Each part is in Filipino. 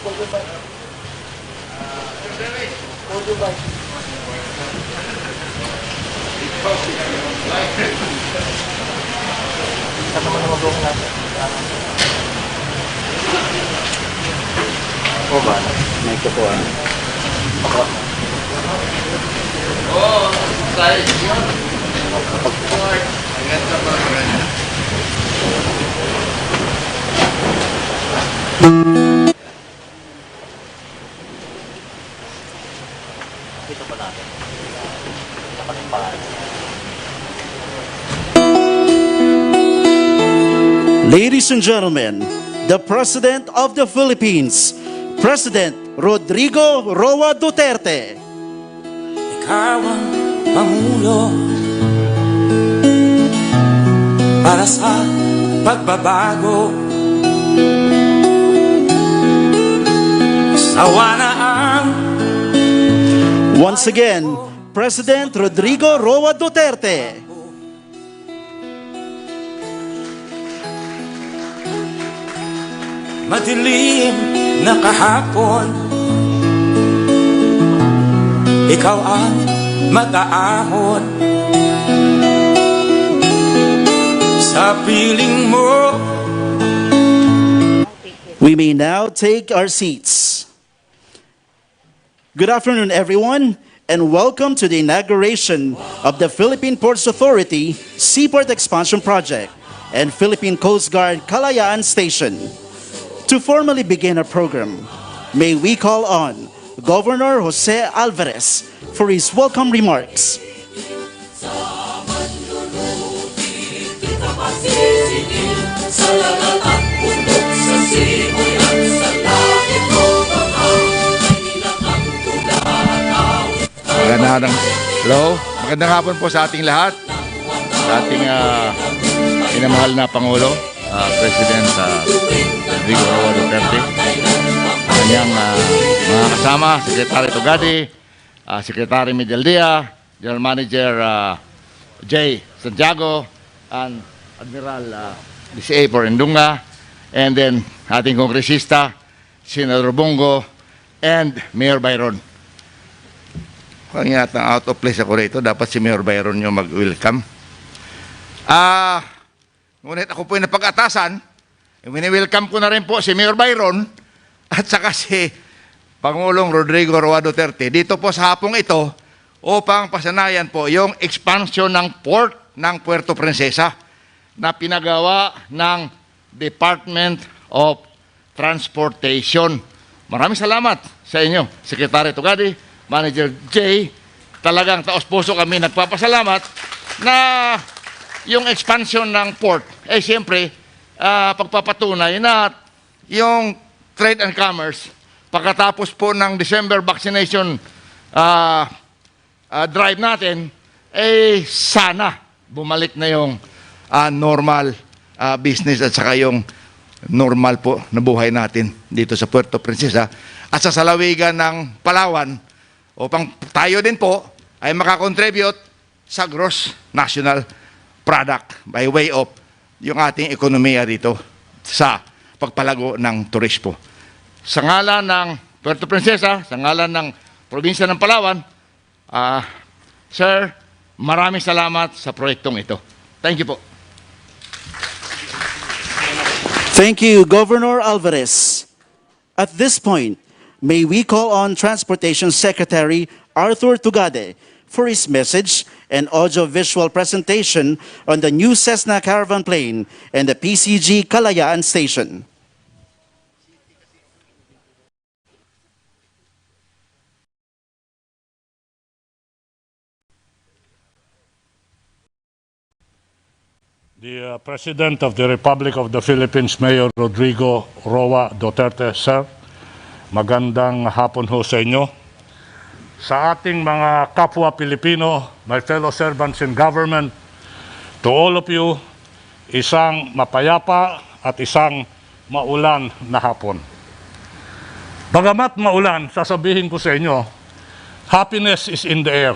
O ba? May kukuha. Oh, size yun. Maganda pa maganda. Dito pa natin. Nakalimpaan. Ladies and gentlemen, the President of the Philippines, President Rodrigo Roa Duterte. Ikaw ang Pangulo para sa pagbabago. Sawa na ang Once again, President Rodrigo Roa Duterte. madilim na kahapon. Ikaw ang mag-aahon sa piling mo. We may now take our seats. Good afternoon, everyone, and welcome to the inauguration of the Philippine Ports Authority Seaport Expansion Project and Philippine Coast Guard Kalayaan Station. To formally begin our program, may we call on Governor Jose Alvarez for his welcome remarks. Magandang hapon po sa ating lahat, sa ating minamahal na Pangulo, President Rodrigo Roa Duterte, kanyang mga kasama, Secretary Tugadi, Secretary Medialdia, General Manager J. Santiago, and Admiral DCA Porendunga, and then ating kongresista, Senador Bongo, and Mayor Byron. Kung yata out of place ako rito, dapat si Mayor Byron yung mag-welcome. Ngunit ako po yung napag-atasan, wini-welcome ko na rin po si Mayor Byron at saka si Pangulong Rodrigo Roa Duterte dito po sa hapong ito upang pasanayan po yung expansion ng port ng Puerto Princesa na pinagawa ng Department of Transportation. Maraming salamat sa inyo, Secretary Tugadi, Manager J. Talagang taos-puso kami nagpapasalamat na yung expansion ng port, siyempre, pagpapatunay na yung trade and commerce, pagkatapos po ng December vaccination drive natin, sana bumalik na yung normal business at saka yung normal po na buhay natin dito sa Puerto Princesa at sa salawigan ng Palawan upang tayo din po ay makakontribute sa gross national product by way of yung ating ekonomiya dito sa pagpalago ng turismo. Sa ngalan ng Puerto Princesa, sa ngalan ng probinsya ng Palawan, Sir, maraming salamat sa proyektong ito. Thank you po. Thank you, Governor Alvarez. At this point, may we call on Transportation Secretary Arthur Tugade for his message and audio-visual presentation on the new Cessna Caravan plane and the PCG Kalayaan Station. The President of the Republic of the Philippines, Mayor Rodrigo Roa Duterte, Sir, magandang hapon ho sa inyo. Sa ating mga kapwa Pilipino, my fellow servants in government, to all of you, isang mapayapa at isang maulan na hapon. Bagamat maulan, sasabihin ko sa inyo, happiness is in the air.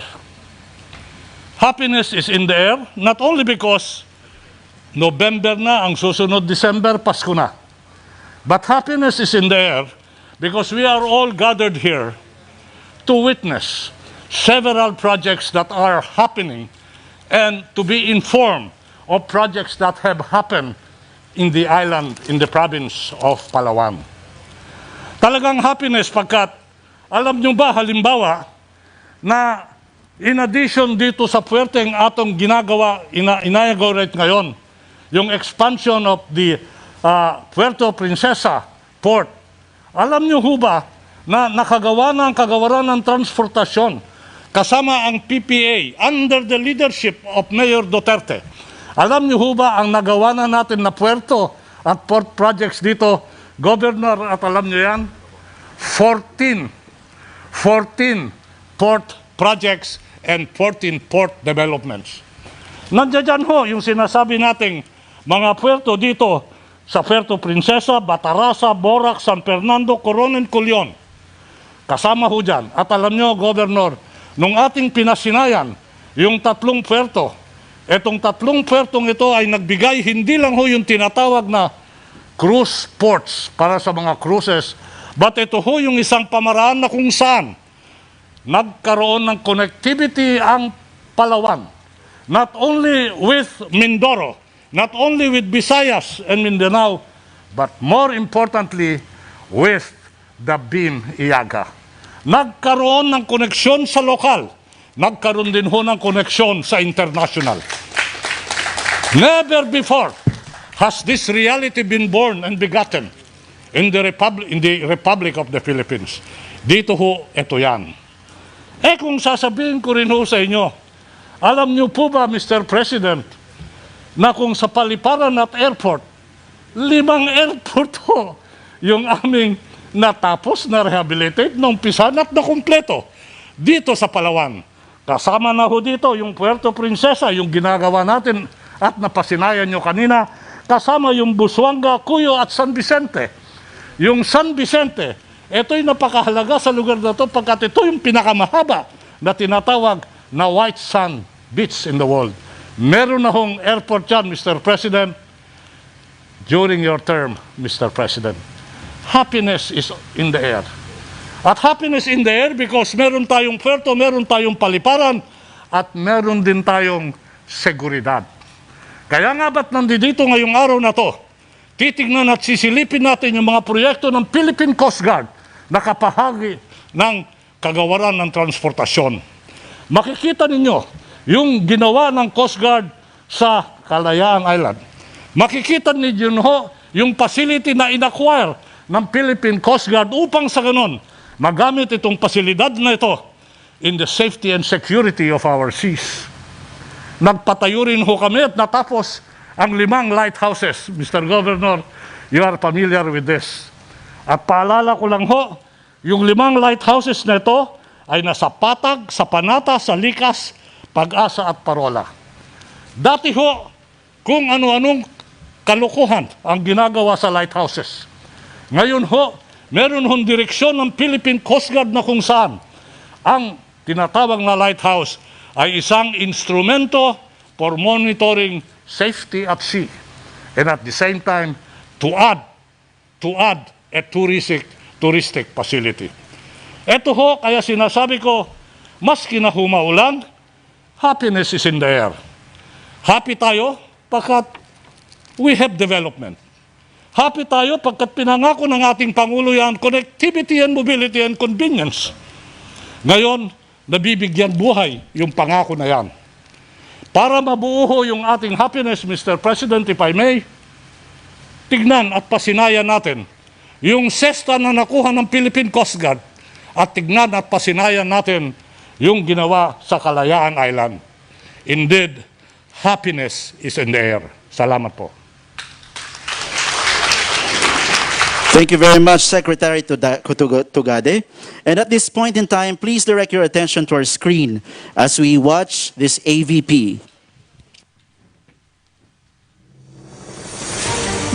Happiness is in the air, not only because November na, ang susunod December, Pasko na. But happiness is in the air because we are all gathered here to witness several projects that are happening and to be informed of projects that have happened in the island, in the province of Palawan. Talagang happiness pagkat, alam nyo ba, halimbawa, na in addition dito sa Puerto ang atong ginagawa, inaugurate ngayon, yung expansion of the Puerto Princesa Port. Alam nyo ho ba na nakagawa na ang kagawaran ng transportasyon kasama ang PPA under the leadership of Mayor Duterte. Alam niyo ho ba ang nagawa na natin na puerto at port projects dito, Governor, at alam niyo yan? 14 port projects and 14 port developments. Nandiyan ho yung sinasabi nating mga puerto dito sa Puerto Princesa, Batarasa, Borac, San Fernando, Coronel, Culion. Kasama ho dyan. At alam niyo, Governor, nung ating pinasinayan, yung 3 puerto, etong 3 puertong ito ay nagbigay hindi lang ho yung tinatawag na cruise ports para sa mga cruises, but ito ho yung isang pamaraan na kung saan nagkaroon ng connectivity ang Palawan. Not only with Mindoro, not only with Visayas and Mindanao, but more importantly, with the BIM-Iaga. Nagkaroon ng koneksyon sa lokal, nagkaroon din ho ng koneksyon sa international. Never before has this reality been born and begotten in the Republic of the Philippines. Dito ho, ito yan. Kung sasabihin ko rin ho sa inyo, alam niyo po ba, Mr. President, na kung sa Paliparan at airport, 5 airport ho yung aming natapos na rehabilitate nung pisan at na kumpleto dito sa Palawan. Kasama na ho dito yung Puerto Princesa, yung ginagawa natin at napasinayan nyo kanina. Kasama yung Busuanga, Cuyo at San Vicente. Yung San Vicente, ito'y napakahalaga sa lugar na ito pagkat ito yung pinakamahaba na tinatawag na white sand beach in the world. Meron na hong airport dyan, Mr. President, during your term, Mr. President. Happiness is in the air. At happiness in the air because meron tayong puerto, meron tayong paliparan, at meron din tayong seguridad. Kaya nga ba't nandito ngayong araw na to, titignan at sisilipin natin yung mga proyekto ng Philippine Coast Guard na kapahagi ng kagawaran ng transportasyon. Makikita ninyo yung ginawa ng Coast Guard sa Kalayaan Island. Makikita ninyo yung facility na inacquire ng Philippine Coast Guard upang sa ganon magamit itong pasilidad na ito in the safety and security of our seas. Nagpatayo rin ho kami at natapos ang 5 lighthouses. Mr. Governor, you are familiar with this. At paalala ko lang ho, yung 5 lighthouses na ito ay nasa Patag, sa Panata, sa Likas, Pag-asa at Parola. Dati ho, kung ano-anong kalukuhan ang ginagawa sa lighthouses. Ngayon ho, meron hong direksyon ng Philippine Coast Guard na kung saan ang tinatawag na lighthouse ay isang instrumento for monitoring safety at sea and at the same time to add a touristic facility. Ito ho, kaya sinasabi ko, maski na humaulan, happiness is in the air. Happy tayo pagkat we have development. Happy tayo pagkat pinangako ng ating Pangulo yan, connectivity and mobility and convenience. Ngayon, nabibigyan buhay yung pangako na yan. Para mabuo ho yung ating happiness, Mr. President, if I may, tignan at pasinayan natin yung sesta na nakuha ng Philippine Coast Guard at tignan at pasinayan natin yung ginawa sa Kalayaan Island. Indeed, happiness is in the air. Salamat po. Thank you very much, Secretary Tugade. And at this point in time, please direct your attention to our screen as we watch this AVP.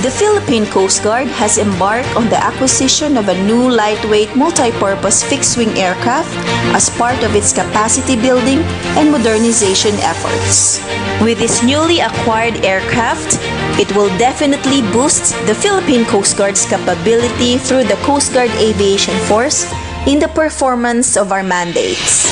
The Philippine Coast Guard has embarked on the acquisition of a new lightweight multi-purpose fixed-wing aircraft as part of its capacity building and modernization efforts. With this newly acquired aircraft, it will definitely boost the Philippine Coast Guard's capability through the Coast Guard Aviation Force in the performance of our mandates.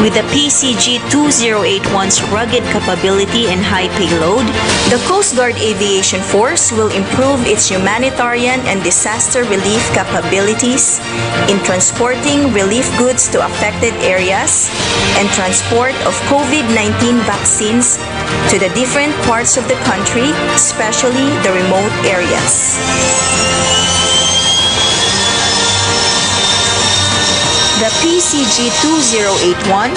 With the PCG-2081's rugged capability and high payload, the Coast Guard Aviation Force will improve its humanitarian and disaster relief capabilities in transporting relief goods to affected areas and transport of COVID-19 vaccines to the different parts of the country, especially the remote areas. The PCG-2081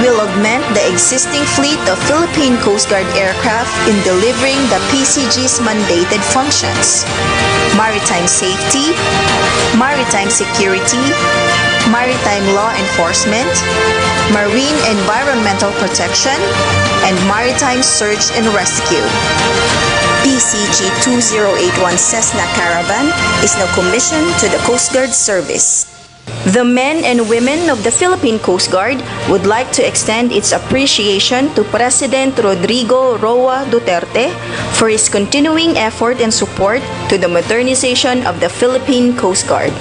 will augment the existing fleet of Philippine Coast Guard aircraft in delivering the PCG's mandated functions: maritime safety, maritime security, maritime law enforcement, marine environmental protection, and maritime search and rescue. PCG-2081 Cessna Caravan is now commissioned to the Coast Guard service. The men and women of the Philippine Coast Guard would like to extend its appreciation to President Rodrigo Roa Duterte for his continuing effort and support to the modernization of the Philippine Coast Guard.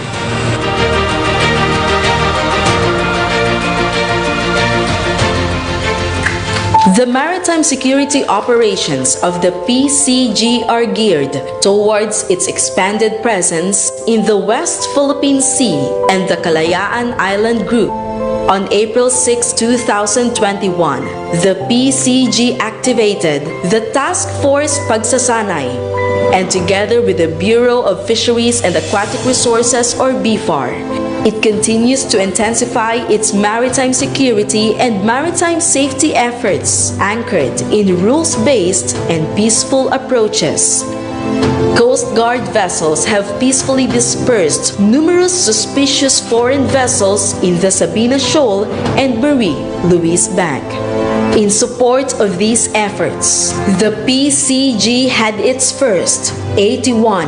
The maritime security operations of the PCG are geared towards its expanded presence in the West Philippine Sea and the Kalayaan Island Group. On April 6, 2021, the PCG activated the Task Force Pagsasanay, and together with the Bureau of Fisheries and Aquatic Resources, or BFAR, it continues to intensify its maritime security and maritime safety efforts anchored in rules-based and peaceful approaches. Coast Guard vessels have peacefully dispersed numerous suspicious foreign vessels in the Sabina Shoal and Marie Louise Bank. In support of these efforts, the PCG had its first 81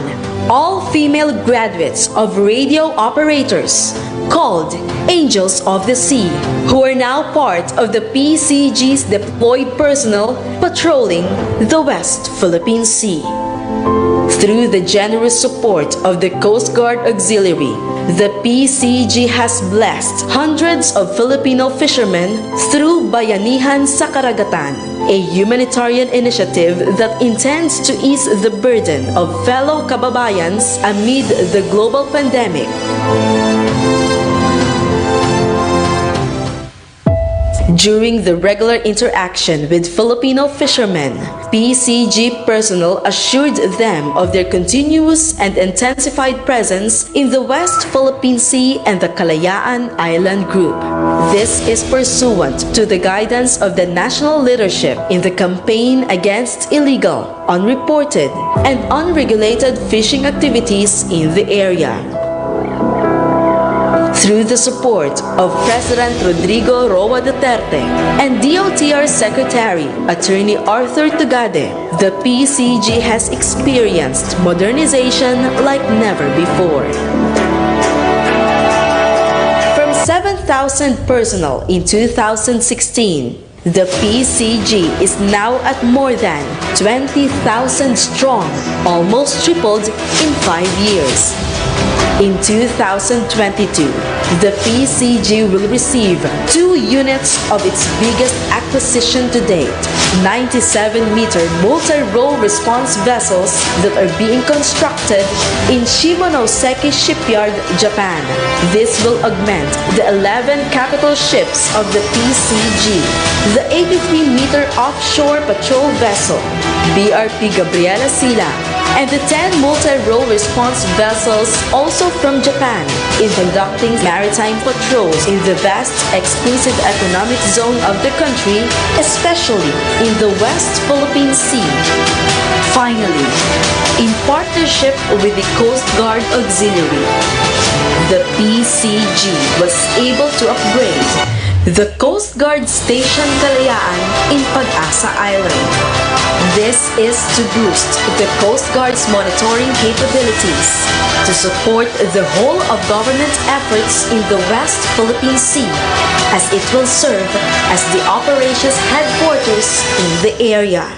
all-female graduates of radio operators called Angels of the Sea, who are now part of the PCG's deployed personnel patrolling the West Philippine Sea. Through the generous support of the Coast Guard Auxiliary, the PCG has blessed hundreds of Filipino fishermen through Bayanihan sa Karagatan, a humanitarian initiative that intends to ease the burden of fellow kababayans amid the global pandemic. During the regular interaction with Filipino fishermen, PCG personnel assured them of their continuous and intensified presence in the West Philippine Sea and the Kalayaan Island Group. This is pursuant to the guidance of the national leadership in the campaign against illegal, unreported, and unregulated fishing activities in the area. Through the support of President Rodrigo Roa Duterte and DOTR Secretary Attorney Arthur Tugade, the PCG has experienced modernization like never before. From 7,000 personnel in 2016, the PCG is now at more than 20,000 strong, almost tripled in 5 years. In 2022, the PCG will receive 2 units of its biggest acquisition to date, 97-meter multi-role response vessels that are being constructed in Shimonoseki Shipyard, Japan. This will augment the 11 capital ships of the PCG, the 83-meter offshore patrol vessel, BRP Gabriela Sila, and the 10 multi-role response vessels also from Japan in conducting maritime patrols in the vast exclusive economic zone of the country, especially in the West Philippine Sea. Finally, in partnership with the Coast Guard Auxiliary, the PCG was able to upgrade the Coast Guard Station Kalayaan in Pag-asa Island. This is to boost the Coast Guard's monitoring capabilities to support the whole of government efforts in the West Philippine Sea, as it will serve as the operations headquarters in the area.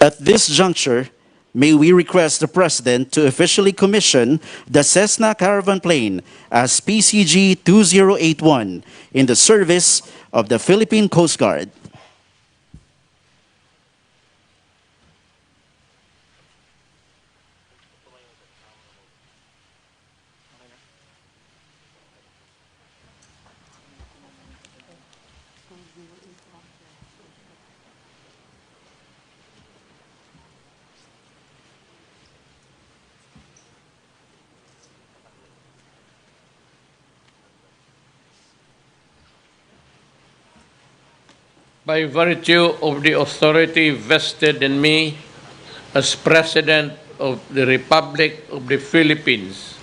At this juncture, may we request the President to officially commission the Cessna Caravan Plane as PCG-2081 in the service of the Philippine Coast Guard. By virtue of the authority vested in me as President of the Republic of the Philippines,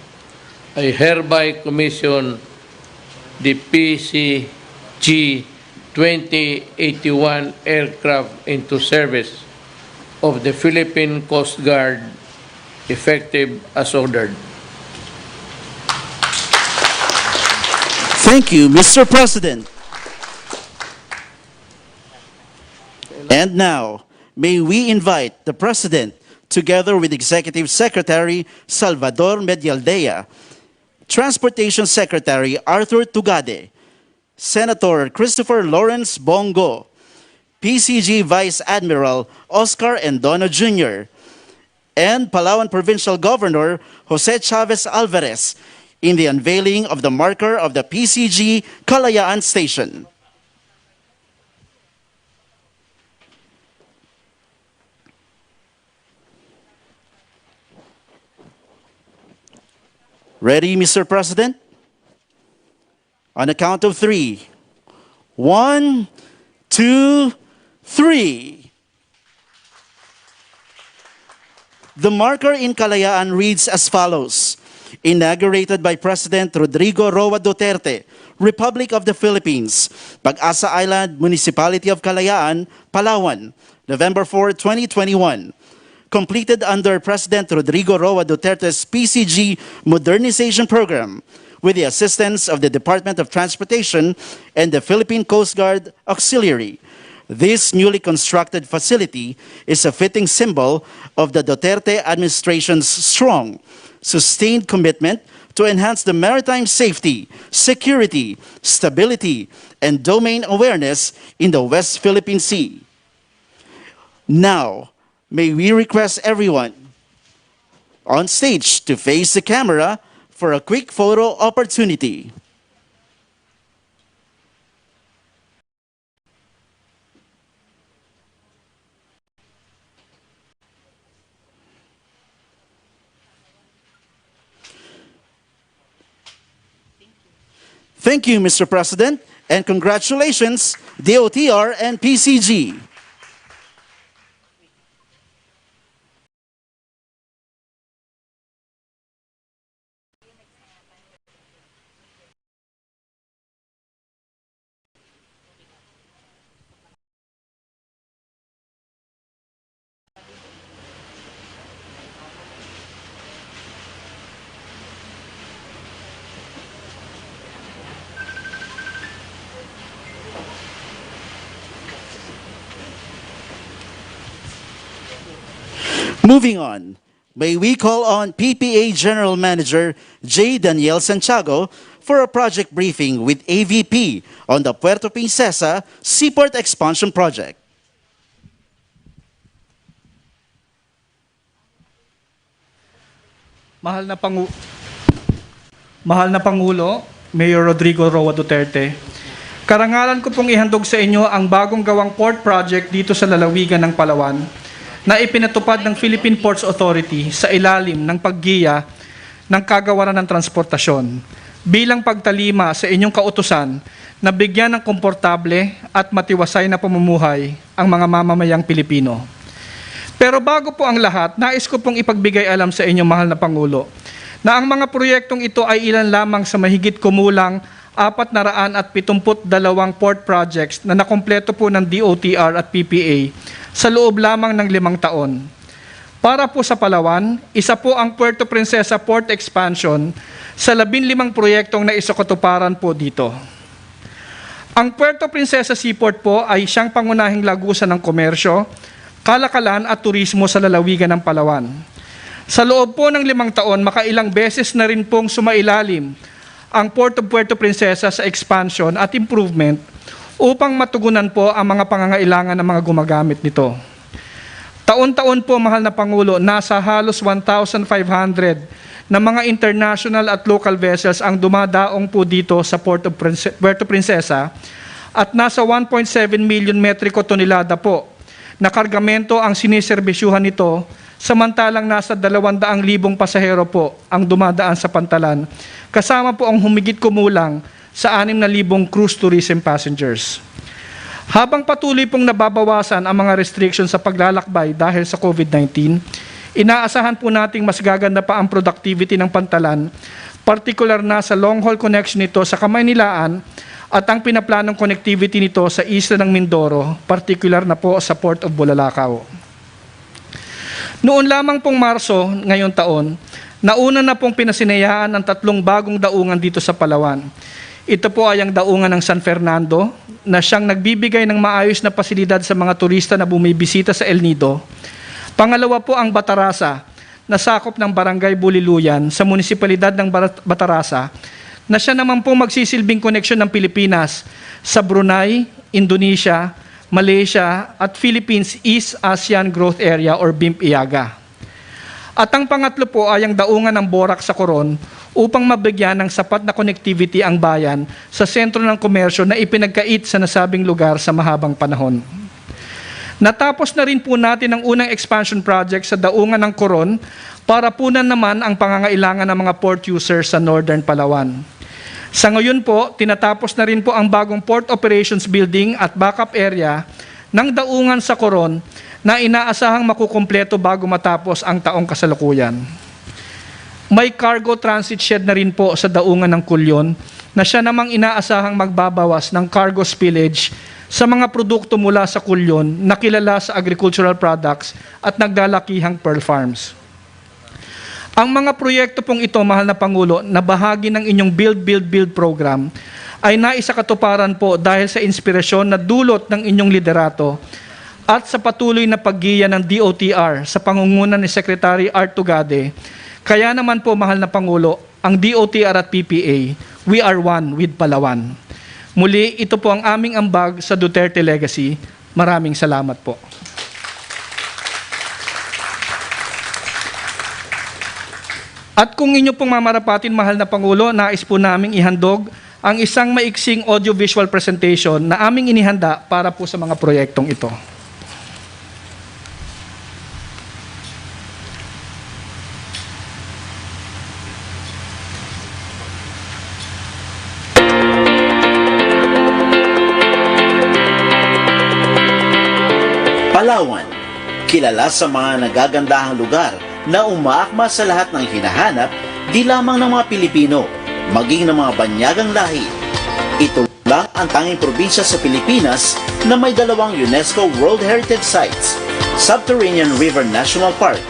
I hereby commission the PCG 2081 aircraft into service of the Philippine Coast Guard effective as ordered. Thank you, Mr. President. And now, may we invite the President, together with Executive Secretary Salvador Medialdea, Transportation Secretary Arthur Tugade, Senator Christopher Lawrence Bongo, PCG Vice Admiral Oscar Endona Jr., and Palawan Provincial Governor Jose Chavez Alvarez in the unveiling of the marker of the PCG Kalayaan Station. Ready, Mr. President? On the count of three. 1, 2, 3. The marker in Kalayaan reads as follows. Inaugurated by President Rodrigo Roa Duterte, Republic of the Philippines, Pag-asa Island, Municipality of Kalayaan, Palawan, November 4, 2021. Completed under President Rodrigo Roa Duterte's PCG Modernization Program with the assistance of the Department of Transportation and the Philippine Coast Guard Auxiliary. This newly constructed facility is a fitting symbol of the Duterte administration's strong, sustained commitment to enhance the maritime safety, security, stability, and domain awareness in the West Philippine Sea. Now, may we request everyone on stage to face the camera for a quick photo opportunity. Thank you, Mr. President, and congratulations, DOTR and PCG. Moving on, may we call on PPA General Manager J. Daniel Santiago for a project briefing with AVP on the Puerto Princesa Seaport Expansion Project. Mahal na Pangulo, Mayor Rodrigo Roa Duterte, karangalan ko pong ihandog sa inyo ang bagong gawang port project dito sa lalawigan ng Palawan na ipinatupad ng Philippine Ports Authority sa ilalim ng paggiya ng kagawaran ng transportasyon bilang pagtalima sa inyong kautusan na bigyan ng komportable at matiwasay na pamumuhay ang mga mamamayang Pilipino. Pero bago po ang lahat, nais ko pong ipagbigay alam sa inyo, mahal na Pangulo, na ang mga proyektong ito ay ilan lamang sa mahigit kumulang 472 port projects na nakompleto po ng DOTR at PPA sa loob lamang ng 5 taon. Para po sa Palawan, isa po ang Puerto Princesa Port Expansion sa 15 proyektong naisakatuparan po dito. Ang Puerto Princesa Seaport po ay siyang pangunahing lagusan ng komersyo, kalakalan at turismo sa lalawigan ng Palawan. Sa loob po ng 5 taon, makailang beses na rin pong sumailalim ang Port of Puerto Princesa sa expansion at improvement upang matugunan po ang mga pangangailangan ng mga gumagamit nito. Taon-taon po, mahal na Pangulo, nasa halos 1,500 na mga international at local vessels ang dumadaong po dito sa Port of Puerto Princesa at nasa 1.7 million metriko tonelada po na kargamento ang siniserbisyuhan nito, samantalang nasa 200,000 pasahero po ang dumadaan sa pantalan, kasama po ang humigit kumulang sa 6,000 cruise tourism passengers. Habang patuloy pong nababawasan ang mga restrictions sa paglalakbay dahil sa COVID-19, inaasahan po nating mas gaganda pa ang productivity ng pantalan, partikular na sa long-haul connection nito sa Kamaynilaan at ang pinaplanong connectivity nito sa isla ng Mindoro, partikular na po sa Port of Bulalakaw. Noon lamang pong Marso ngayong taon, nauna na pong pinasinayaan ang 3 bagong daungan dito sa Palawan. Ito po ay ang daungan ng San Fernando, na siyang nagbibigay ng maayos na pasilidad sa mga turista na bumibisita sa El Nido. Pangalawa po ang Batarasa, na sakop ng Barangay Buliluyan sa munisipalidad ng Batarasa, na siya naman po magsisilbing koneksyon ng Pilipinas sa Brunei, Indonesia, Malaysia at Philippines East ASEAN Growth Area or BIMP-IAGA. At ang pangatlo po ay ang daungan ng Borac sa Coron upang mabigyan ng sapat na connectivity ang bayan sa sentro ng komersyo na ipinagkait sa nasabing lugar sa mahabang panahon. Natapos na rin po natin ang unang expansion project sa daungan ng Coron para punan naman ang pangangailangan ng mga port users sa Northern Palawan. Sa ngayon po, tinatapos na rin po ang bagong Port Operations Building at backup area ng daungan sa Coron na inaasahang makukumpleto bago matapos ang taong kasalukuyan. May cargo transit shed na rin po sa daungan ng Kulyon na siya namang inaasahang magbabawas ng cargo spillage sa mga produkto mula sa Kulyon na kilala sa agricultural products at naglalakihang pearl farms. Ang mga proyekto pong ito, mahal na Pangulo, na bahagi ng inyong Build program ay naisakatuparan po dahil sa inspirasyon na dulot ng inyong liderato at sa patuloy na paggiya ng DOTR sa pangunguna ni Secretary Art Tugade. Kaya naman po, mahal na Pangulo, ang DOTR at PPA, we are one with Palawan. Muli, ito po ang aming ambag sa Duterte Legacy. Maraming salamat po. At kung inyo pong mamarapatin, mahal na Pangulo, nais po naming ihandog ang isang maiksing audiovisual presentation na aming inihanda para po sa mga proyektong ito. Palawan, kilala sa mga nagagandahang lugar na umaakma sa lahat ng hinahanap di lamang ng mga Pilipino, maging ng mga banyagang lahi. Ito lang ang tanging probinsya sa Pilipinas na may 2 UNESCO World Heritage Sites, Subterranean River National Park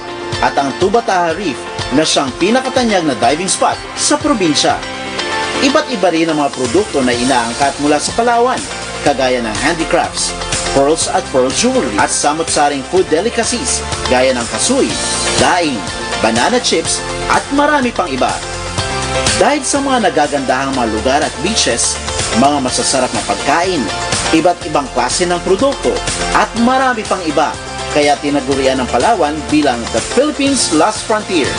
at ang Tubataha Reef na siyang pinakatanyag na diving spot sa probinsya. Iba't iba rin ang mga produkto na inaangkat mula sa Palawan, kagaya ng handicrafts, pearls at pearl jewelry at samot-saring food delicacies gaya ng kasuy, daing, banana chips at marami pang iba. Dahil sa mga nagagandahang mga lugar at beaches, mga masasarap na pagkain, iba't ibang klase ng produkto at marami pang iba, kaya tinagurian ng Palawan bilang the Philippines' Last Frontier.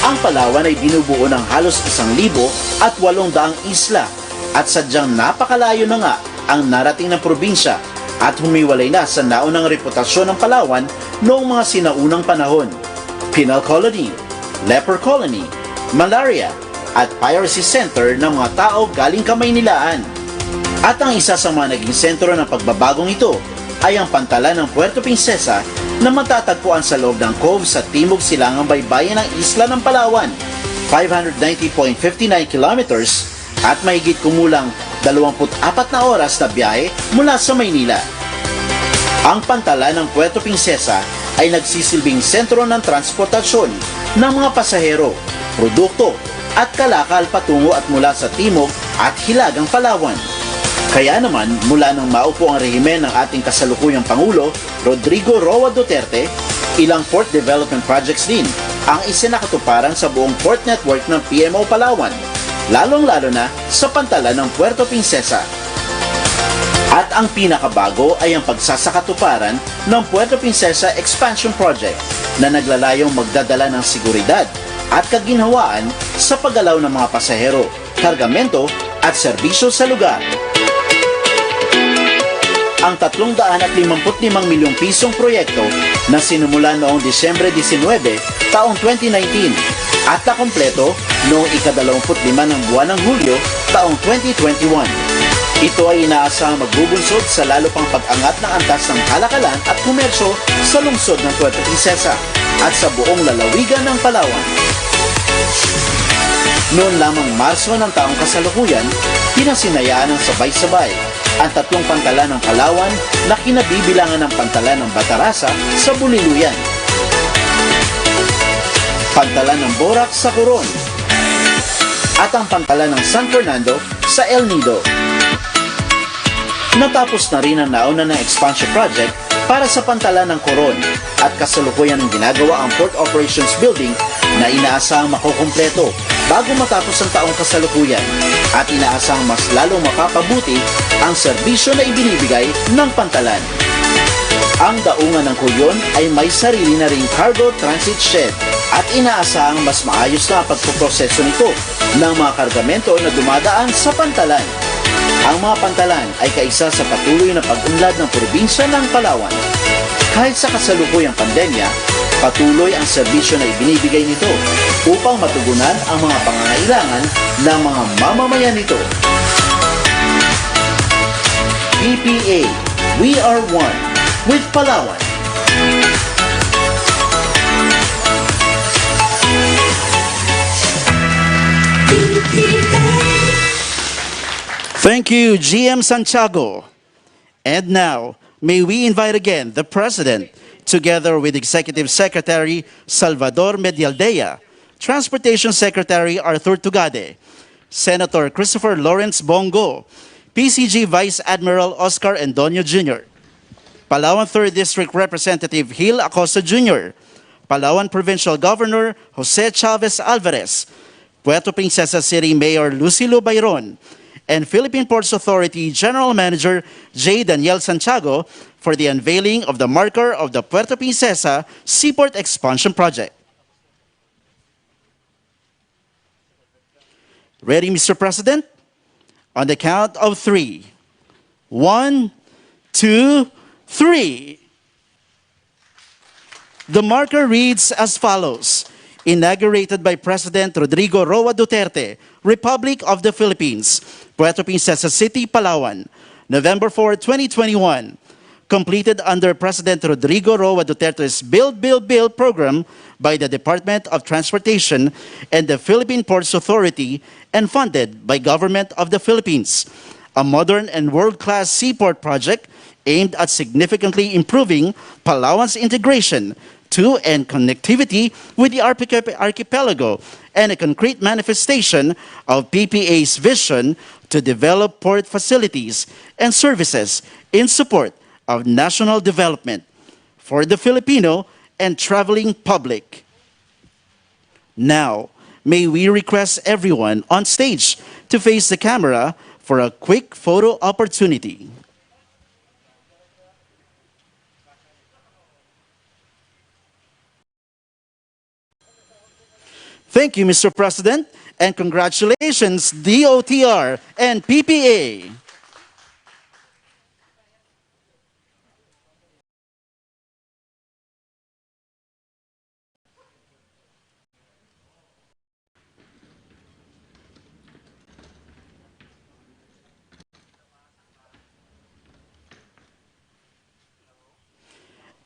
Ang Palawan ay binubuo ng halos 1,800 isla at sadyang napakalayo na nga ang narating ng probinsya at humiwalay na sa naunang reputasyon ng Palawan noong mga sinaunang panahon. Penal colony, leper colony, malaria at piracy center ng mga tao galing Kamaynilaan. At ang isa sa mga naging sentro ng pagbabagong ito ay ang pantalan ng Puerto Princesa na matatagpuan sa loob ng cove sa timog silangang baybayin ng isla ng Palawan. 590.59 kilometers at mahigit kumulang 24 na oras na biyahe mula sa Maynila. Ang pantalan ng Puerto Princesa ay nagsisilbing sentro ng transportasyon ng mga pasahero, produkto at kalakal patungo at mula sa timog at hilagang Palawan. Kaya naman, mula nang maupo ang rehimen ng ating kasalukuyang Pangulo, Rodrigo Roa Duterte, ilang port development projects din ang isinakatuparan sa buong port network ng PMO Palawan, lalong-lalo na sa pantalan ng Puerto Princesa. At ang pinakabago ay ang pagsasakatuparan ng Puerto Princesa Expansion Project na naglalayong magdadala ng seguridad at kaginhawaan sa paggalaw ng mga pasahero, kargamento at serbisyo sa lugar. Ang 355 milyong pisong proyekto na sinumula noong Disyembre 19, taong 2019 at nakompleto noong ika-25 ng buwan ng Hulyo, taong 2021. Ito ay inaasahang magbubunsod sa lalo pang pag-angat ng antas ng kalakalan at komersyo sa lungsod ng Puerto Princesa at sa buong lalawigan ng Palawan. Noon lamang Marso ng taong kasalukuyan, pinasinayaan ng sabay-sabay ang tatlong pantalan ng Palawan na kinabibilangan ng pantalan ng Batarasa sa Buliluyan, pantalan ng Borac sa Coron, at ang pantalan ng San Fernando sa El Nido. Natapos na rin ang nauna ng expansion project para sa pantalan ng Coron at kasalukuyan ng ginagawa ang Port Operations Building na inaasahang makukumpleto bago matapos ang taong kasalukuyan at inaasahang mas lalong mapapabuti ang serbisyo na ibinibigay ng pantalan. Ang daungan ng Kuyon ay may sarili na ring cargo transit shed at inaasahang mas maayos na pagpoproseso nito ng mga kargamento na dumadaan sa pantalan. Ang mga pantalan ay kaisa sa patuloy na pag-unlad ng probinsya ng Palawan. Kahit sa kasalukuyang pandemya, patuloy ang serbisyo na ibinibigay nito upang matugunan ang mga pangangailangan ng mga mamamayan nito. PPA, we are one with Palawan. Thank you, GM Santiago. And now, may we invite again the President, together with Executive Secretary Salvador Medialdea, Transportation Secretary Arthur Tugade, Senator Christopher Lawrence Bongo, PCG Vice Admiral Oscar Endonio Jr., Palawan 3rd District Representative Gil Acosta Jr., Palawan Provincial Governor Jose Chavez Alvarez, Puerto Princesa City Mayor Lucilo Bayron, and Philippine Ports Authority General Manager J. Daniel Santiago for the unveiling of the marker of the Puerto Princesa Seaport Expansion Project. Ready, Mr. President? On the count of 3. 1, 2, 3. The marker reads as follows. Inaugurated by President Rodrigo Roa Duterte, Republic of the Philippines, Puerto Princesa City, Palawan, November 4, 2021. Completed under President Rodrigo Roa Duterte's Build, Build, Build program by the Department of Transportation and the Philippine Ports Authority and funded by Government of the Philippines. A modern and world-class seaport project aimed at significantly improving Palawan's integration to and connectivity with the archipelago and a concrete manifestation of PPA's vision to develop port facilities and services in support of national development for the Filipino and traveling public. Now, may we request everyone on stage to face the camera for a quick photo opportunity. Thank you, Mr. President, and congratulations, DOTR and PPA.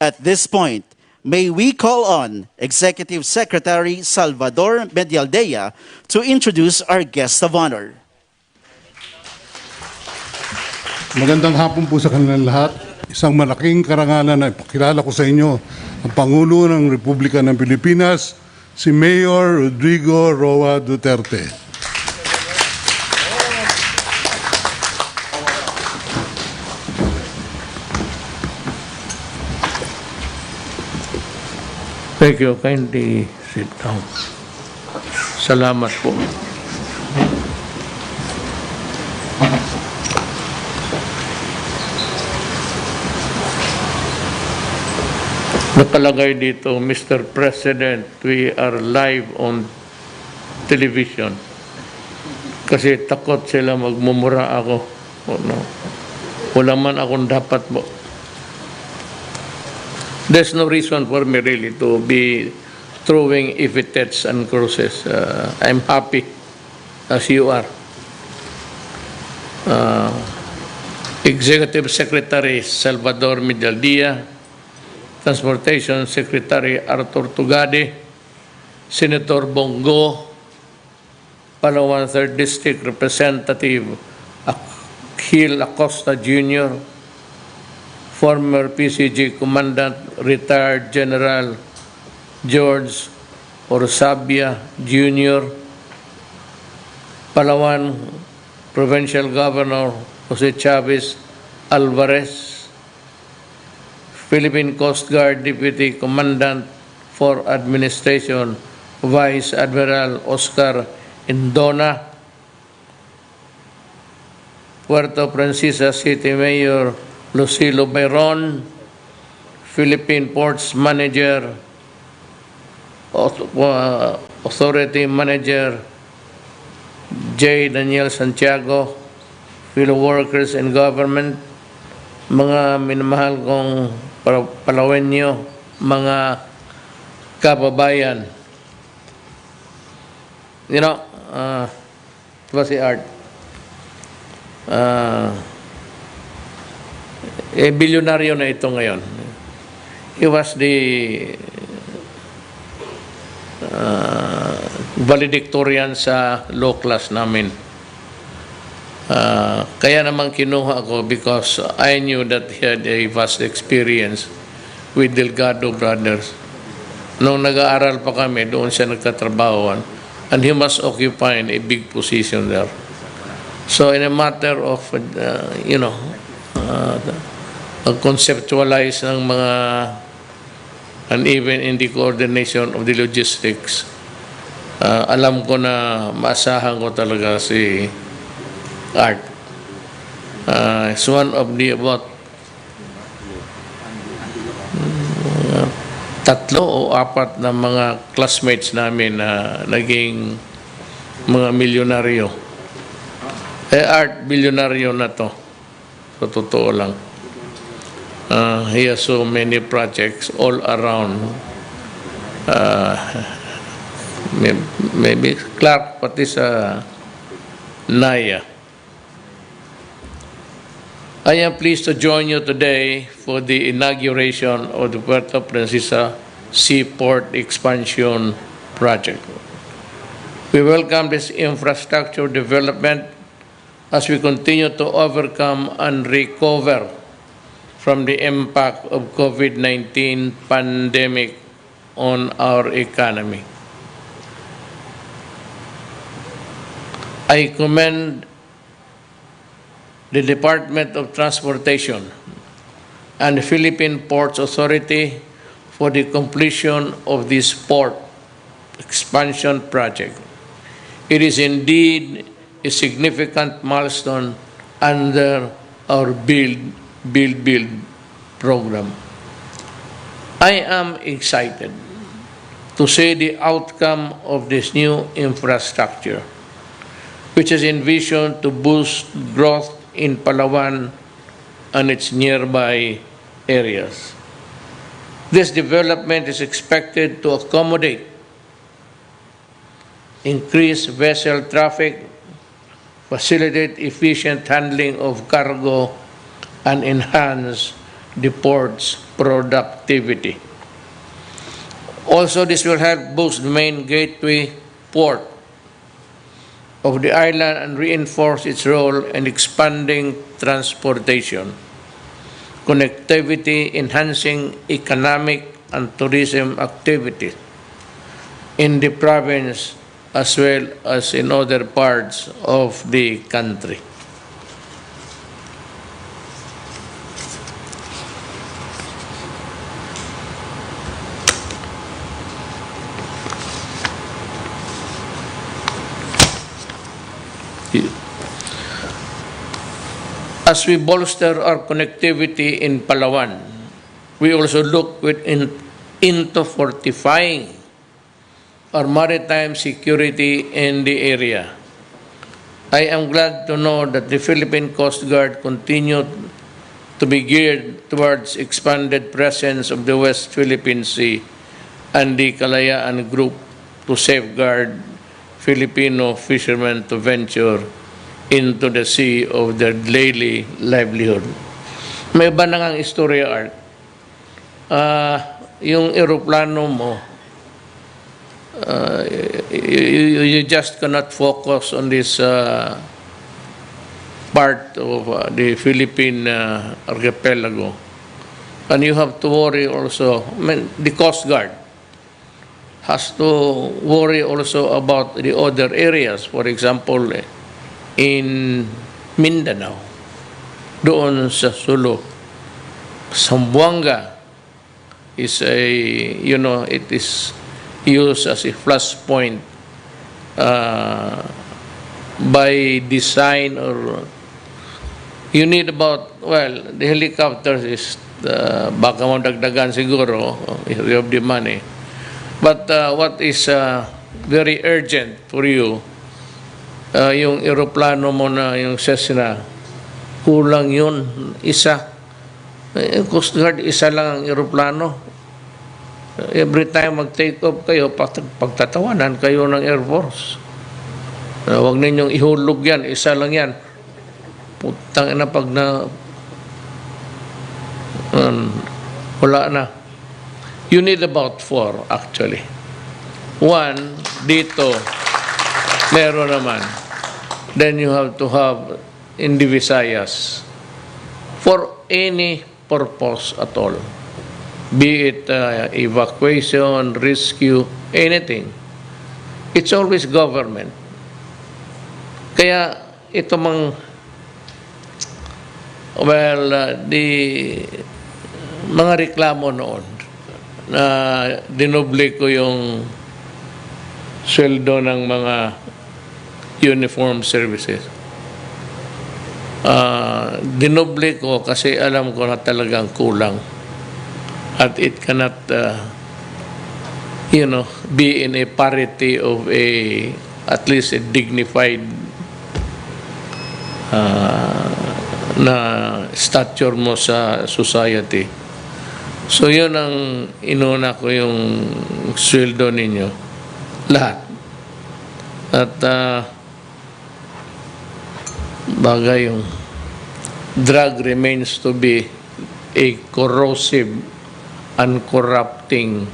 At this point, may we call on Executive Secretary Salvador Medialdea to introduce our guest of honor. Magandang hapon po sa kanilang lahat. Isang malaking karangalan na ipakilala ko sa inyo ang Pangulo ng Republika ng Pilipinas, si Mayor Rodrigo Roa Duterte. Thank you. Kindly sit down. Salamat po. Nakalagay dito, Mr. President, we are live on television. Kasi takot sila magmumura ako. Oh, no. Wala man akong dapat mo. There's no reason for me really to be throwing epithets and crosses. I'm happy as you are. Executive Secretary Salvador Medialdea, Transportation Secretary Arthur Tugade, Senator Bongo, Palawan 3rd District Representative Akhil Acosta Jr., former PCG Commandant Retired General George Orsabia Jr., Palawan Provincial Governor Jose Chavez Alvarez, Philippine Coast Guard Deputy Commandant for Administration Vice Admiral Oscar Indona, Puerto Princesa City Mayor Lucilo Bayron, Philippine Ports Manager Authority Manager J. Daniel Santiago, fellow workers in government, mga minamahal kong Palawenyo, mga kababayan. You know, diba si Art? Bilyonaryo na ito ngayon. He was the valedictorian sa law class namin. Kaya naman kinuha ko because I knew that he had a vast experience with Delgado Brothers. Nung nag-aaral pa kami, doon siya nagkatrabahoan. And he must occupy a big position there. So in a matter of, conceptualize ng mga, and even in the coordination of the logistics, alam ko na maasahan ko talaga si Art. It's one of the about 3 o 4 na mga classmates namin na naging mga milyonaryo. Art, bilyonaryo na to. So, totoo lang. He has so many projects all around. Maybe Clark, pati sa Naya. I am pleased to join you today for the inauguration of the Puerto Princesa Seaport Expansion Project. We welcome this infrastructure development as we continue to overcome and recover from the impact of COVID-19 pandemic on our economy. I commend the Department of Transportation and the Philippine Ports Authority for the completion of this port expansion project. It is indeed a significant milestone under our Build program. I am excited to see the outcome of this new infrastructure, which is envisioned to boost growth in Palawan and its nearby areas. This development is expected to accommodate increased vessel traffic, facilitate efficient handling of cargo, and enhance the port's productivity. Also, this will help boost the main gateway port of the island and reinforce its role in expanding transportation, connectivity, enhancing economic and tourism activities in the province as well as in other parts of the country. As we bolster our connectivity in Palawan, we also look into fortifying our maritime security in the area. I am glad to know that the Philippine Coast Guard continued to be geared towards expanded presence of the West Philippine Sea and the Kalayaan Group to safeguard Filipino fishermen to venture into the sea of their daily livelihood. May iba na ngang istorya, Art. Yung eroplano mo, you just cannot focus on this part of the Philippine archipelago. And you have to worry also, the Coast Guard has to worry also about the other areas. For example, in Mindanao, doon sa Sulu, Zamboanga is a, it is used as a flashpoint by design, or you need about, well, the helicopters is, baka mo dagdagan siguro if you have the money. But what is very urgent for you, yung eroplano mo na, yung Cessna, kulang yun, isa. Coast Guard, isa lang ang eroplano. Every time mag-take off kayo, pagtatawanan kayo ng Air Force. Huwag ninyong ihulog yan, isa lang yan. Putang ina, pag na wala na. You need about 4 actually. 1 dito, meron naman. Then you have to have in the Visayas for any purpose at all. Be it evacuation, rescue, anything. It's always government. Kaya ito mang, the mga reklamo noon na dinoble ko yung sweldo ng mga uniform services. Dinoble ko kasi alam ko na talagang kulang. At it cannot, be in a parity of at least a dignified na stature mo sa society. So yun ang inuna ko, yung sweldo ninyo. Lahat. At bagay yung drug remains to be a corrosive and corrupting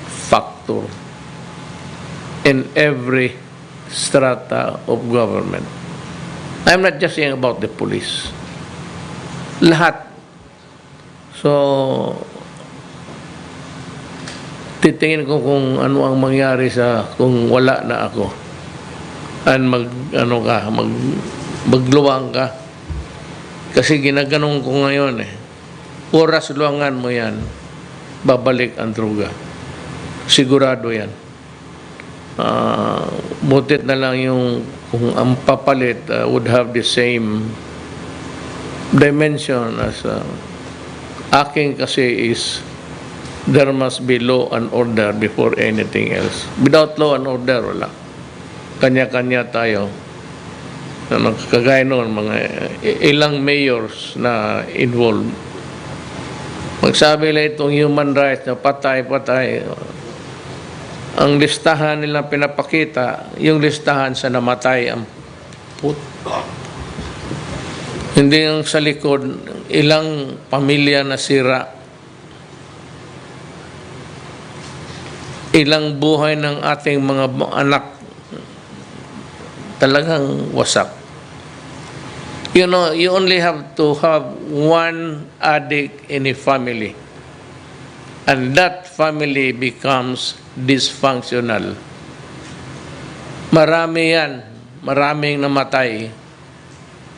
factor in every strata of government. I'm not just saying about the police. Lahat. So, titingin ko kung ano ang mangyari kung wala na ako. And magluwang ka. Kasi ginaganong ko ngayon oras luwangan mo yan, babalik ang droga. Sigurado yan. Butit na lang yung kung ang papalit would have the same dimension as aking kasi is there must be law and order before anything else. Without law and order, wala. Kanya-kanya tayo. Kagaya noon, mga ilang mayors na involved. Magsabi lang itong human rights na patay-patay. Ang listahan nila pinapakita, yung listahan sa namatay ang hindi yung sa likod, ilang pamilya na sira. ilang buhay ng ating mga anak talagang wasak. You know, you only have to have one addict in a family, and that family becomes dysfunctional. Marami yan, maraming namatay.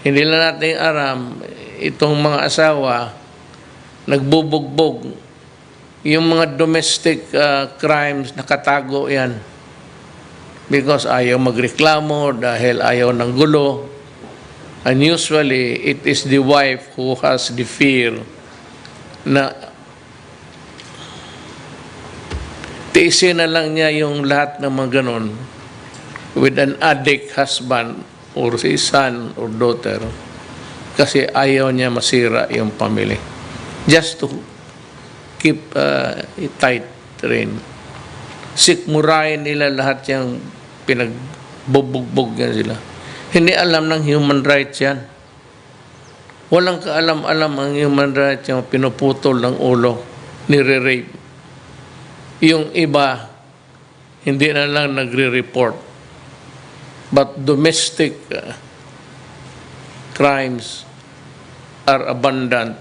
Hindi lang natin aram, itong mga asawa, nagbubugbog. Yung mga domestic crimes, nakatago yan. Because ayaw magreklamo, dahil ayaw ng gulo. And usually, it is the wife who has the fear na tiisin na lang niya yung lahat ng mga ganon with an addict husband or his son or daughter kasi ayaw niya masira yung family. Just to keep a tight rein. Sikmurahin nila lahat yung pinagbubugbog yan sila. Hindi alam ng human rights yan. Walang kaalam-alam ang human rights yung pinuputol ng ulo, nire-rape. Yung iba, hindi na lang nagre-report. But domestic crimes are abundant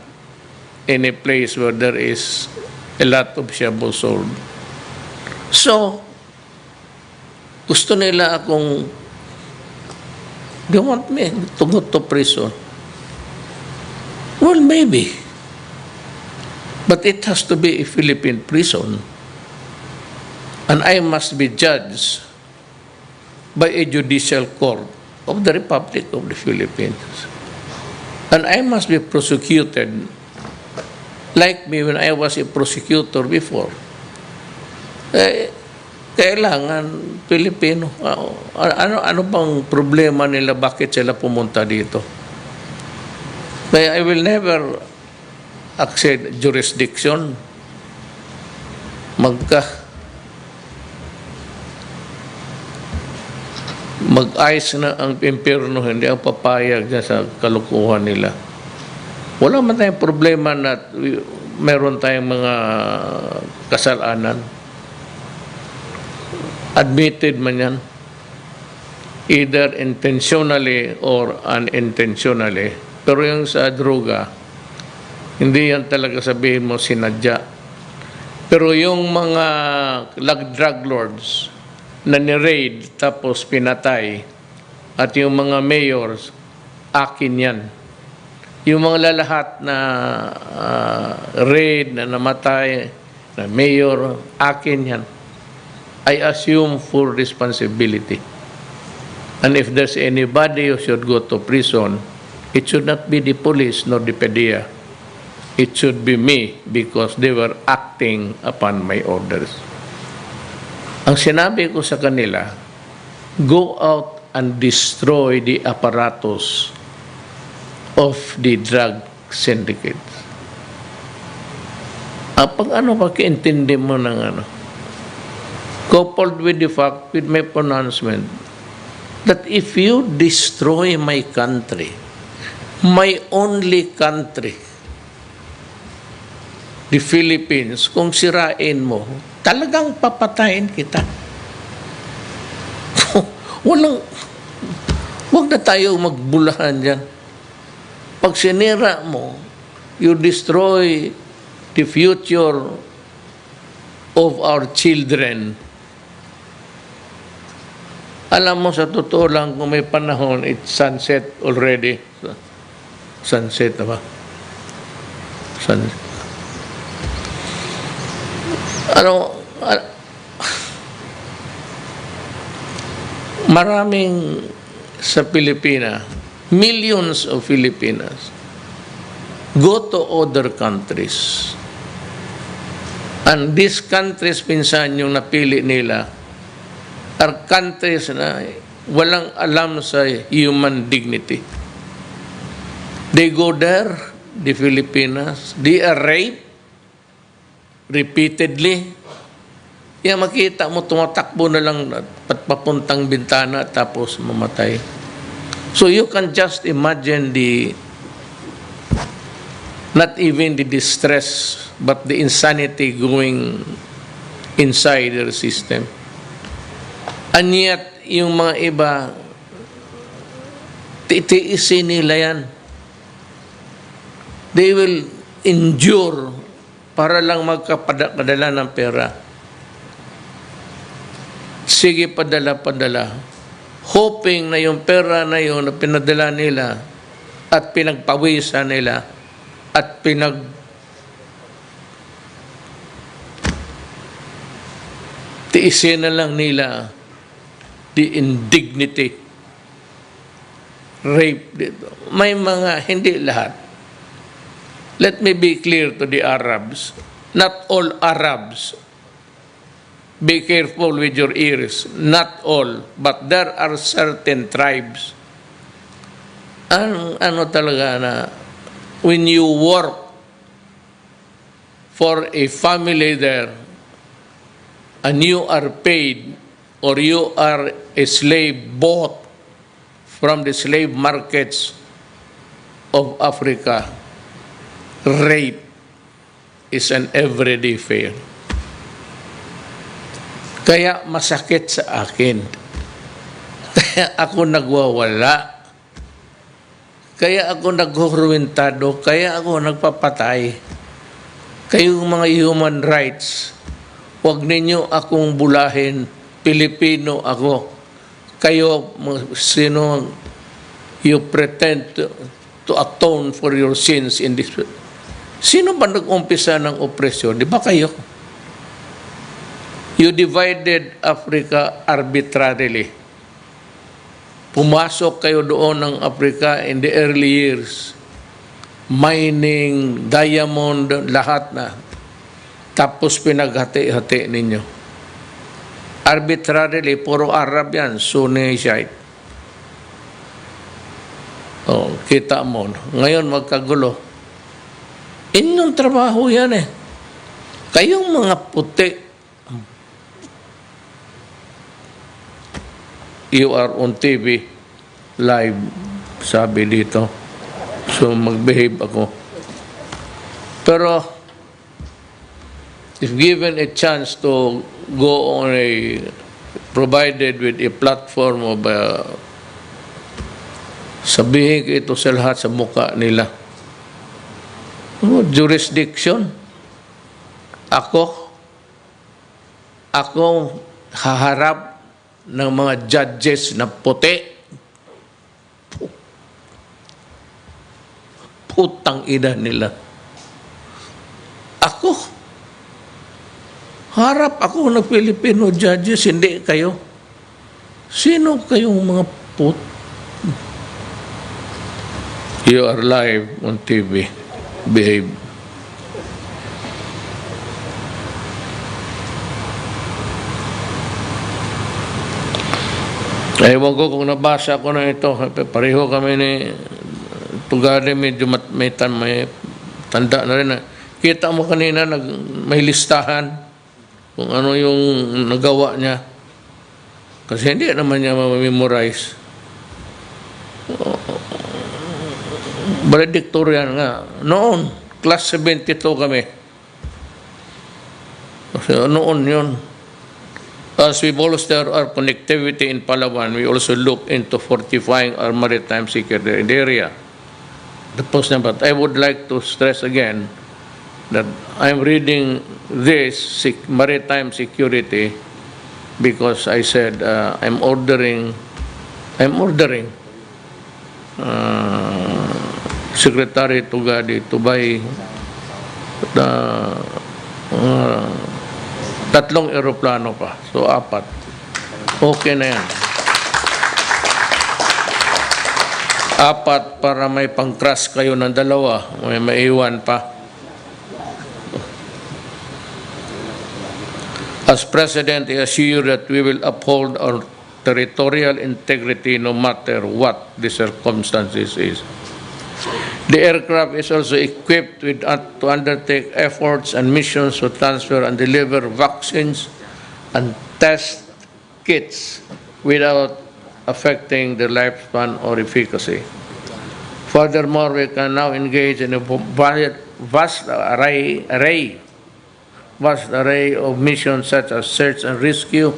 in a place where there is a lot of shabu sold. So, gusto nila akong they want me to go to prison. Well, maybe. But it has to be a Philippine prison. And I must be judged by a judicial court of the Republic of the Philippines. And I must be prosecuted like me when I was a prosecutor before. Kailangan Pilipino. Ano bang problema nila? Bakit sila pumunta dito? I will never accept jurisdiction. Mag-ice na ang impyerno, hindi ang papayag dyan sa kalukuhan nila. Wala man tayong problema na meron tayong mga kasalanan. Admitted man yan, either intentionally or unintentionally. Pero yung sa droga, hindi yan talaga sabihin mo sinadya. Pero yung mga drug lords na ni-raid tapos pinatay at yung mga mayors, akin yan. Yung mga lalahat na raid, na namatay, na mayor, akin yan. I assume full responsibility. And if there's anybody who should go to prison, it should not be the police nor the PDEA. It should be me because they were acting upon my orders. Ang sinabi ko sa kanila, go out and destroy the apparatus of the drug syndicates. Pag pagkaintindi mo ng coupled with the fact, with my pronouncement, that if you destroy my country, my only country, the Philippines, kung sirain mo, talagang papatayin kita. Huwag na tayo magbulahan dyan. Pag sinira mo, you destroy the future of our children. Alam mo, sa totoo lang, kung may panahon, it's sunset already. Sunset na ba? Sunset. Maraming sa Pilipinas, millions of Filipinas, go to other countries. And these countries, pinsan yung napili nila, are countries na walang alam sa human dignity. They go there, the Filipinas, they are raped repeatedly. Yan, makita mo, tumatakbo na lang papuntang bintana tapos mamatay. So you can just imagine not even the distress, but the insanity going inside their system. And yet, yung mga iba, titiisin nila yan. They will endure para lang magkapadala ng pera. Sige, padala. Hoping na yung pera na yun na pinadala nila at pinagpawisan nila at tiisin na lang nila the indignity, rape. May mga, hindi lahat. Let me be clear to the Arabs. Not all Arabs. Be careful with your ears. Not all. But there are certain tribes. Ano talaga na when you work for a family there and you are paid or you are a slave bought from the slave markets of Africa, rape is an everyday affair. Kaya masakit sa akin. Kaya ako nagwawala. Kaya ako naghuhruwintado. Kaya ako nagpapatay. Kayong mga human rights, huwag ninyo akong bulahin. Pilipino ako. Kayo, sino, you pretend to atone for your sins in this. Sino ba nag-umpisa ng opresyon? Di ba kayo? You divided Africa arbitrarily. Pumasok kayo doon ng Africa in the early years. Mining, diamond, lahat na. Tapos pinaghati-hati ninyo. Arbitrarily, puro Arab yan, Sunni, Shiite. Oh, kita mo. Ngayon magkagulo. Inyong trabaho yan eh. Kayong mga puti, you are on TV, live, sabi dito. So, mag-behave ako. Pero, if given a chance to go on provided with a platform of, sabihin ko ito sa lahat sa mukha nila. Jurisdiction. Ako haharap ng mga judges na puti. Putang ina nila. Harap ako ng Filipino judges, hindi kayo. Sino kayong mga You are live on TV. Behave. Ewan ko kung nabasa ko na ito. Pareho kami ni Tugade, medyo may tanda na rin. Kita mo kanina, may listahan kung ano yung nagawa niya. Kasi hindi naman niya ma-memorize. Valedictorian nga. Noon, class 72 kami. Kasi noon yun. As we bolster our connectivity in Palawan, we also look into fortifying our maritime security area. But I would like to stress again that I'm reading this maritime security because I said I'm ordering Secretary Tugadi to buy the 3 eroplano pa. So 4. Okay na yan. 4 para may pang-crash kayo ng 2. May maiwan pa. As President, I assure that we will uphold our territorial integrity no matter what the circumstances is. The aircraft is also equipped with to undertake efforts and missions to transfer and deliver vaccines and test kits without affecting the lifespan or efficacy. Furthermore, we can now engage in a vast array vast array of missions such as search and rescue,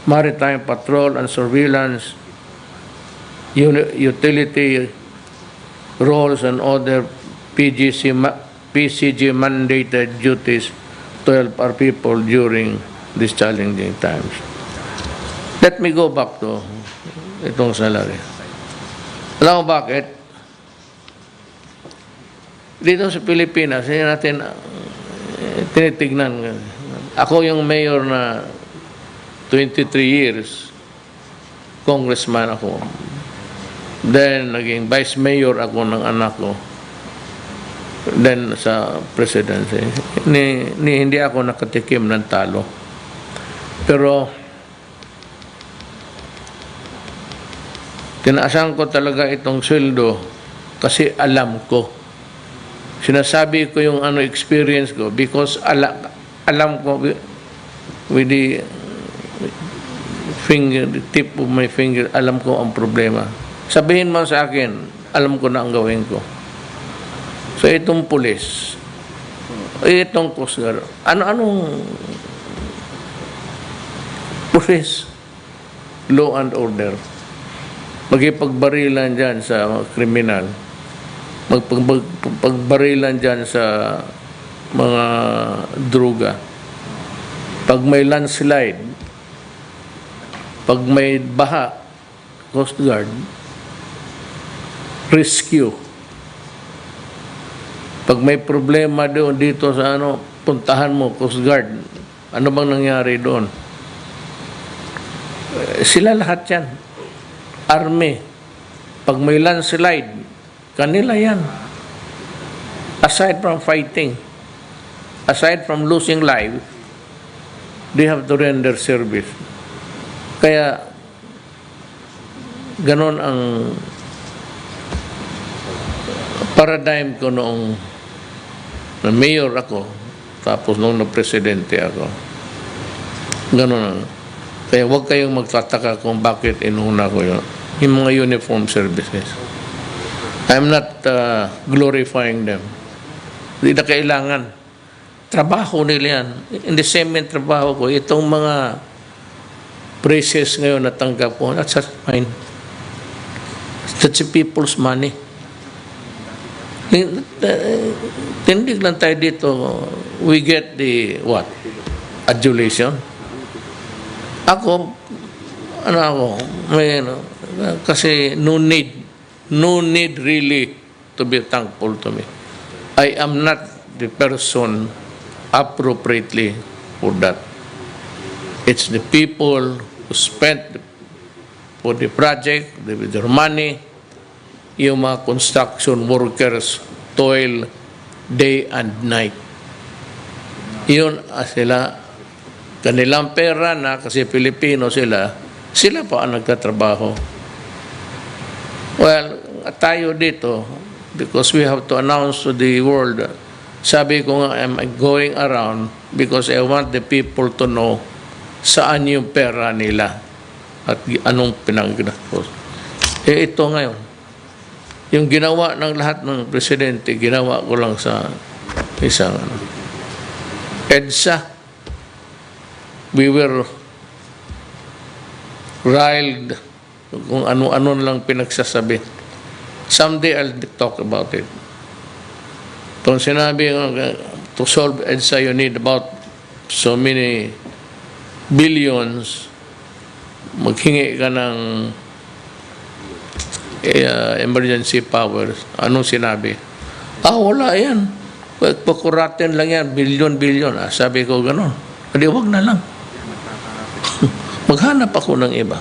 maritime patrol and surveillance, utility roles, and other PCG mandated duties to help our people during these challenging times. Let me go back to itong salary. Alam mo bakit? Dito sa Pilipinas, hindi natin tinitignan. Ako yung mayor na 23 years, congressman ako. Then, naging vice mayor ako ng anak ko. Then, sa presidency. Hindi ako nakatikim ng talo. Pero, tinaasan ko talaga itong sweldo kasi alam ko. Sinasabi ko yung experience ko because alam ko with the tip of my finger, alam ko ang problema. Sabihin mo sa akin, alam ko na ang gawin ko. So itong pulis, itong Coast Guard, anong pulis, law and order, magkipagbarilan dyan sa mga kriminal, magpagbarilan dyan sa mga droga, pag may landslide, pag may baha, Coast Guard, rescue. Pag may problema doon dito sa puntahan mo, Coast Guard, ano bang nangyari doon? Sila lahat yan. Army. Pag may landslide, kanila yan. Aside from fighting, aside from losing life, they have to render service. Kaya, ganon ang paradigm ko noong na mayor ako, tapos nung na-presidente ako. Ganon ang. Kaya huwag kayong magtataka kung bakit inuna ko yun. Yung mga uniform services. I'm not glorifying them. Hindi na kailangan. Trabaho nila yan. In the same trabaho ko, itong mga praises ngayon na tanggap ko, that's fine. That's the people's money. Tindig lang tayo dito, we get the, what? Adulation. Ako, kasi no need really to be thankful to me. I am not the person appropriately for that. It's the people who spent for the project, with their money, yung mga construction workers toil day and night. Yun sila, kanilang pera na kasi Pilipino sila pa ang nagtatrabaho. Well, tayo dito, because we have to announce to the world, sabi ko nga, I'm going around because I want the people to know saan yung pera nila at anong pinaggastos. Ito ngayon, yung ginawa ng lahat ng presidente, ginawa ko lang sa isang EDSA. We were riled kung ano-ano lang pinagsasabi. Someday I'll talk about it. Kung sinabi to solve EDSA, you need about so many billions. Maghingi ka ng emergency powers. Anong sinabi? Wala yan. Pakuratin lang yan. Bilyon. Sabi ko gano'n. Hindi, wag na lang. Maghanap ako ng iba.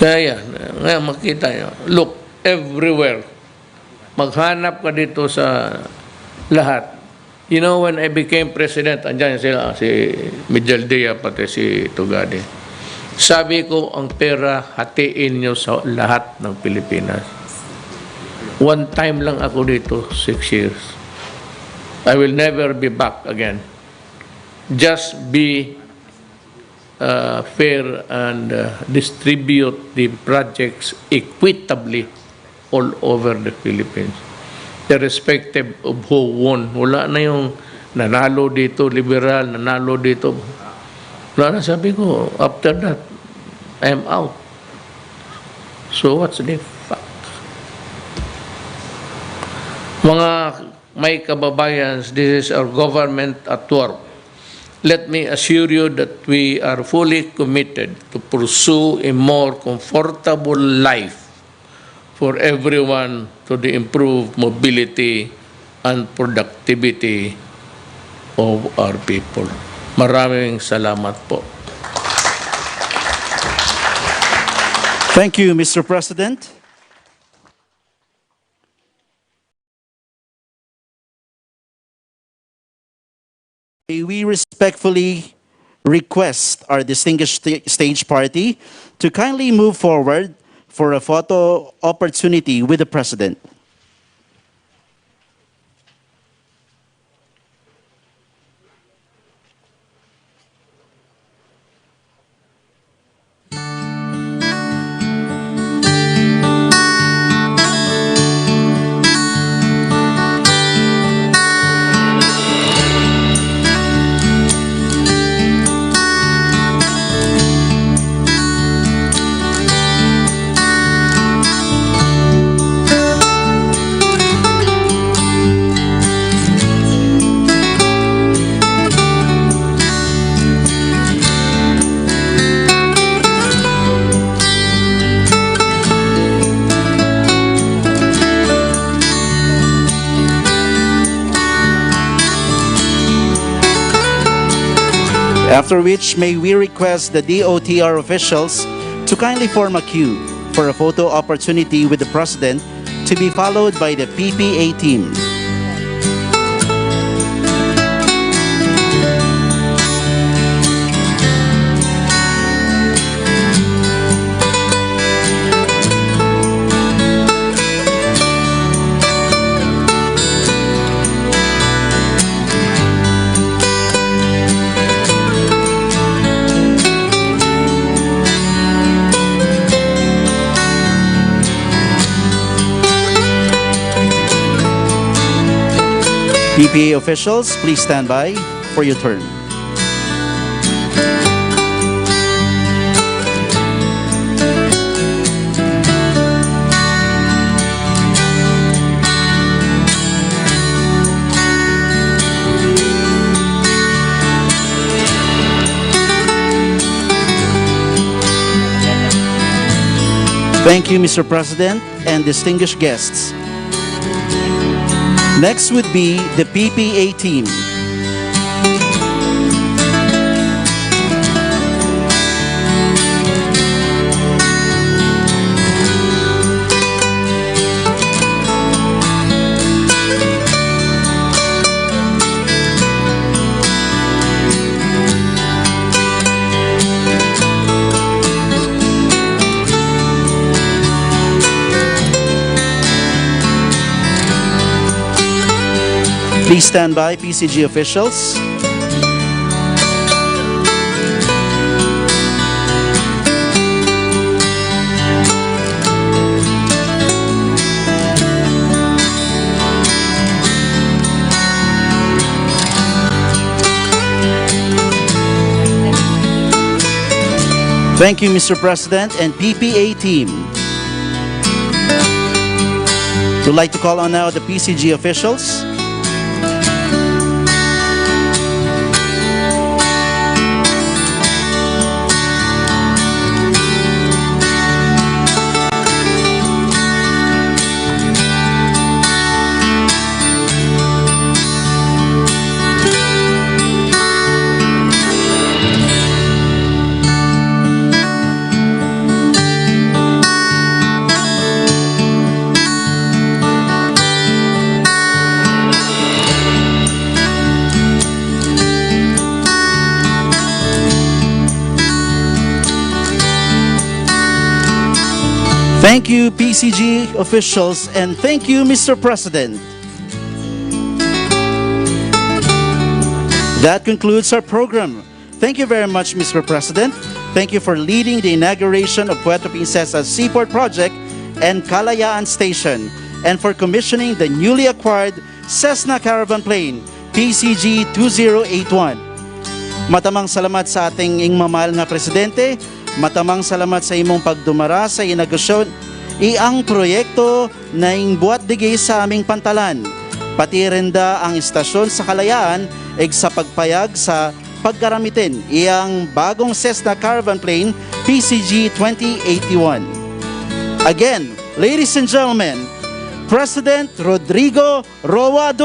Kaya, ngayon makita nyo. Look, everywhere. Maghanap ka dito sa lahat. You know, when I became president, andyan sila, si Miguel Dia, pati si Tugade. Sabi ko, ang pera, hatiin nyo sa lahat ng Pilipinas. One time lang ako dito, 6 years. I will never be back again. Just be fair and distribute the projects equitably all over the Philippines. Irrespective of who won. Wala na yung nanalo dito, liberal, nanalo dito. Wala na, sabi ko, after that, I'm out. So what's the fact? Mga may kababayans, this is our government at work. Let me assure you that we are fully committed to pursue a more comfortable life for everyone to the improved mobility and productivity of our people. Maraming salamat po. Thank you, Mr. President. We respectfully request our distinguished stage party to kindly move forward for a photo opportunity with the President. After which, may we request the DOTR officials to kindly form a queue for a photo opportunity with the President to be followed by the PPA team. PPA officials, please stand by for your turn. Thank you, Mr. President and distinguished guests. Next would be the PPA team. Please stand by, PCG officials. Thank you, Mr. President and PPA team. We'd like to call on now the PCG officials. Thank you, PCG officials, and thank you, Mr. President. That concludes our program. Thank you very much, Mr. President. Thank you for leading the inauguration of Puerto Princesa Seaport Project and Kalayaan Station, and for commissioning the newly acquired Cessna Caravan plane PCG 2081. Matamang salamat sa ating ingmamahal nga presidente. Matamang salamat sa imong pagdumara sa inauguration iang proyekto na ingbuat digay sa aming pantalan. Pati renda ang istasyon sa Kalayaan sa pagpayag sa paggaramitin iyang bagong Cessna Caravan Plane PCG 2081. Again, ladies and gentlemen, President Rodrigo Roa Duterte.